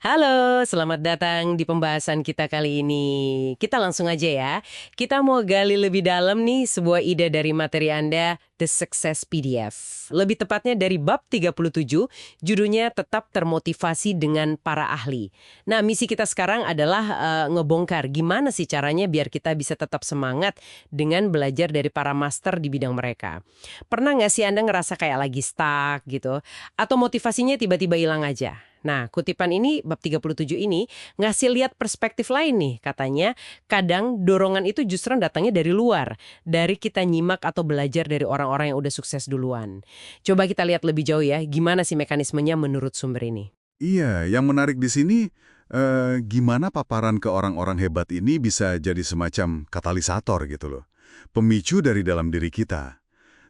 Halo, selamat datang di pembahasan kita kali ini. Kita langsung aja ya. Kita mau gali lebih dalam nih sebuah ide dari materi Anda, The Success PDF. Lebih tepatnya dari bab 37, judulnya Tetap Termotivasi dengan Para Ahli. Nah, misi kita sekarang adalah ngebongkar gimana sih caranya biar kita bisa tetap semangat dengan belajar dari para master di bidang mereka. Pernah nggak sih Anda ngerasa kayak lagi stuck gitu? Atau motivasinya tiba-tiba hilang aja? Nah, kutipan ini, bab 37 ini, ngasih lihat perspektif lain nih. Katanya, kadang dorongan itu justru datangnya dari luar. Dari kita nyimak atau belajar dari orang-orang yang udah sukses duluan. Coba kita lihat lebih jauh ya, gimana sih mekanismenya menurut sumber ini. Iya, yang menarik di sini, gimana paparan ke orang-orang hebat ini bisa jadi semacam katalisator gitu loh. Pemicu dari dalam diri kita.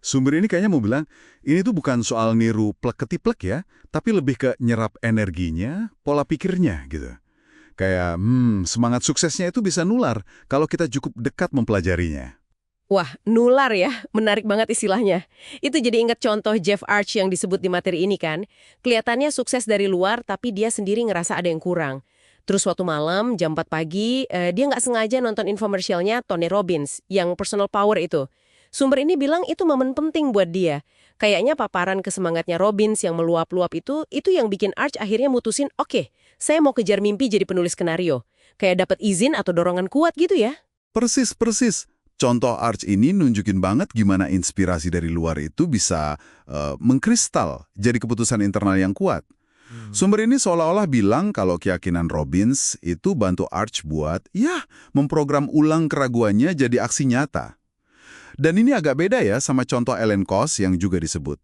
Sumber ini kayaknya mau bilang, ini tuh bukan soal niru plek-ketiplek ya, tapi lebih ke nyerap energinya, pola pikirnya gitu. Kayak, semangat suksesnya itu bisa nular kalau kita cukup dekat mempelajarinya. Wah, nular ya, menarik banget istilahnya. Itu jadi ingat contoh Jeff Arch yang disebut di materi ini kan. Kelihatannya sukses dari luar, tapi dia sendiri ngerasa ada yang kurang. Terus suatu malam, jam 4 pagi, dia nggak sengaja nonton infomersialnya Tony Robbins, yang personal power itu. Sumber ini bilang itu momen penting buat dia. Kayaknya paparan kesemangatnya Robbins yang meluap-luap itu yang bikin Arch akhirnya mutusin, oke, saya mau kejar mimpi jadi penulis skenario. Kayak dapat izin atau dorongan kuat gitu ya. Persis, persis. Contoh Arch ini nunjukin banget gimana inspirasi dari luar itu bisa mengkristal jadi keputusan internal yang kuat. Sumber ini seolah-olah bilang kalau keyakinan Robbins itu bantu Arch buat, memprogram ulang keraguannya jadi aksi nyata. Dan ini agak beda ya sama contoh Ellen Koss yang juga disebut.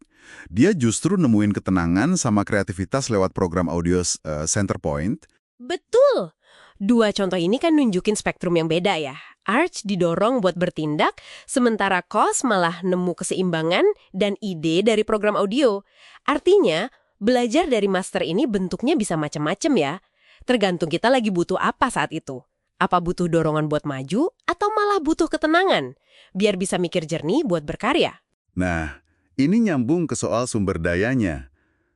Dia justru nemuin ketenangan sama kreativitas lewat program audio Centerpoint. Betul. Dua contoh ini kan nunjukin spektrum yang beda ya. Arch didorong buat bertindak, sementara Kos malah nemu keseimbangan dan ide dari program audio. Artinya, belajar dari master ini bentuknya bisa macam-macam ya. Tergantung kita lagi butuh apa saat itu. Apa butuh dorongan buat maju, atau malah butuh ketenangan, biar bisa mikir jernih buat berkarya. Nah, ini nyambung ke soal sumber dayanya.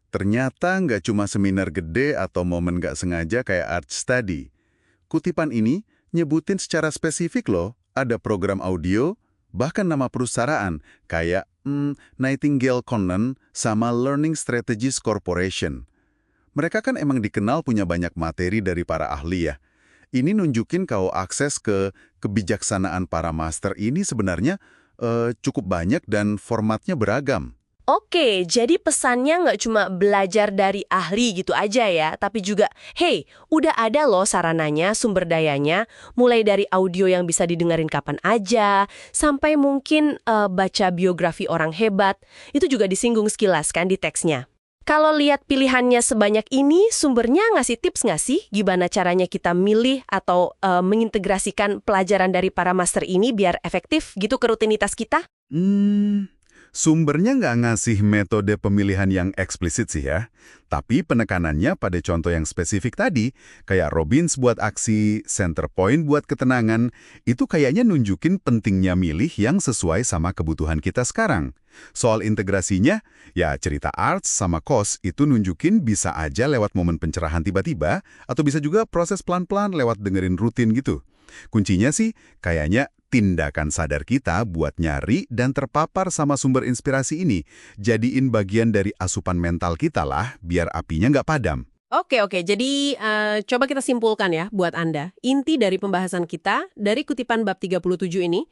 Ternyata nggak cuma seminar gede atau momen nggak sengaja kayak Arch tadi. Kutipan ini nyebutin secara spesifik loh, ada program audio, bahkan nama perusahaan, kayak Nightingale Conant sama Learning Strategies Corporation. Mereka kan emang dikenal punya banyak materi dari para ahli ya. Ini nunjukin kalau akses ke kebijaksanaan para master ini sebenarnya cukup banyak dan formatnya beragam. Oke, jadi pesannya nggak cuma belajar dari ahli gitu aja ya, tapi juga, hey, udah ada loh sarananya, sumber dayanya, mulai dari audio yang bisa didengarin kapan aja, sampai mungkin baca biografi orang hebat, itu juga disinggung sekilas kan di teksnya. Kalau lihat pilihannya sebanyak ini, sumbernya ngasih tips nggak sih gimana caranya kita milih atau mengintegrasikan pelajaran dari para master ini biar efektif gitu ke rutinitas kita? Sumbernya nggak ngasih metode pemilihan yang eksplisit sih ya. Tapi penekanannya pada contoh yang spesifik tadi, kayak Robbins buat aksi, Centerpoint buat ketenangan, itu kayaknya nunjukin pentingnya milih yang sesuai sama kebutuhan kita sekarang. Soal integrasinya, ya cerita Arts sama Kos itu nunjukin bisa aja lewat momen pencerahan tiba-tiba, atau bisa juga proses pelan-pelan lewat dengerin rutin gitu. Kuncinya sih, kayaknya tindakan sadar kita buat nyari dan terpapar sama sumber inspirasi ini, jadiin bagian dari asupan mental kita lah, biar apinya nggak padam. Oke, jadi coba kita simpulkan ya buat Anda. Inti dari pembahasan kita, dari kutipan bab 37 ini,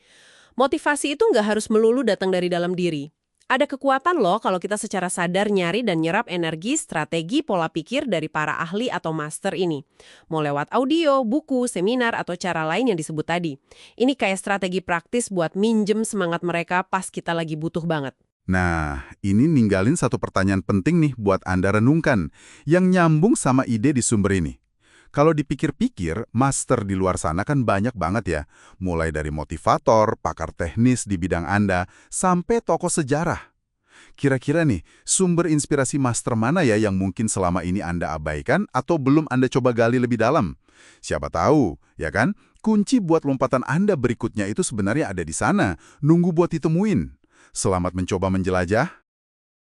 motivasi itu nggak harus melulu datang dari dalam diri. Ada kekuatan loh kalau kita secara sadar nyari dan nyerap energi, strategi, pola pikir dari para ahli atau master ini. Mau lewat audio, buku, seminar, atau cara lain yang disebut tadi. Ini kayak strategi praktis buat minjem semangat mereka pas kita lagi butuh banget. Nah, ini ninggalin satu pertanyaan penting nih buat Anda renungkan, yang nyambung sama ide di sumber ini. Kalau dipikir-pikir, master di luar sana kan banyak banget ya, mulai dari motivator, pakar teknis di bidang Anda, sampai tokoh sejarah. Kira-kira nih, sumber inspirasi master mana ya yang mungkin selama ini Anda abaikan atau belum Anda coba gali lebih dalam? Siapa tahu, ya kan? Kunci buat lompatan Anda berikutnya itu sebenarnya ada di sana, nunggu buat ditemuin. Selamat mencoba menjelajah.